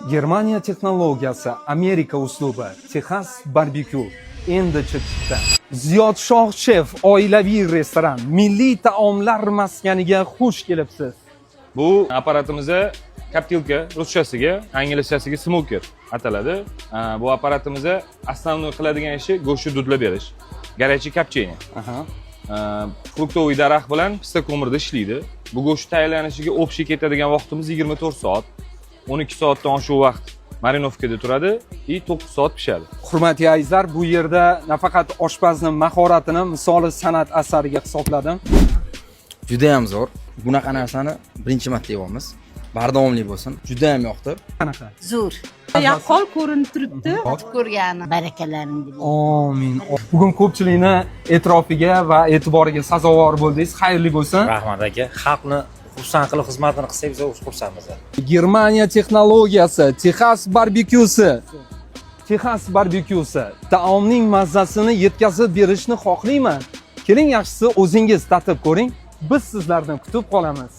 Germaniya texnologiyasi, Amerika uslubi, Texas barbekyu endi chiqdi. Ziyodshoh shef oilaviy restoran, milliy taomlar maskaniga xush kelibsiz. Bu apparatimizni kaptilka, ruschasiga, angliyachasiga smoker ataladi. Bu apparatimizni основной qiladigan ishi go'shtni dudlab berish. Горячий копчение. Fruktoviy daraxt bilan pista ko'mirda ishlaydi. Bu go'sht tayyorlanishiga общий ketadigan vaqtimiz 24 soat. 12 soatdan oshiq vaqt marinovkada turadi va 9 soat pishadi. Hurmatli azizlar, bu yerda nafaqat oshpazni mahoratini misoli san'at asariga hisobladim. Juda ham zo'r. Bunaqa narsani birinchi marta yeyapmiz. Bardavomli bo'lsin. Juda ham yoqdi. Qanaqa? Zo'r. Yaqqol ko'rinib turibdi. Ko'rgani barakalaring dilerim. Amin. Bugun ko'pchilikni e'tirofiga va e'tiboriga sazovor bo'ldingiz. Xayrli bo'lsin. Rahmat aka. Xalqni xursand qilib xizmatini qilsak biz xursandmiz. Germaniya texnologiyasi, Texas barbekyusi. Texas barbekyusi taomning mazzasini yetkazib berishni xohlayman. Keling, yaxshisi o'zingiz tatib ko'ring. Biz sizlarni kutib qolamiz.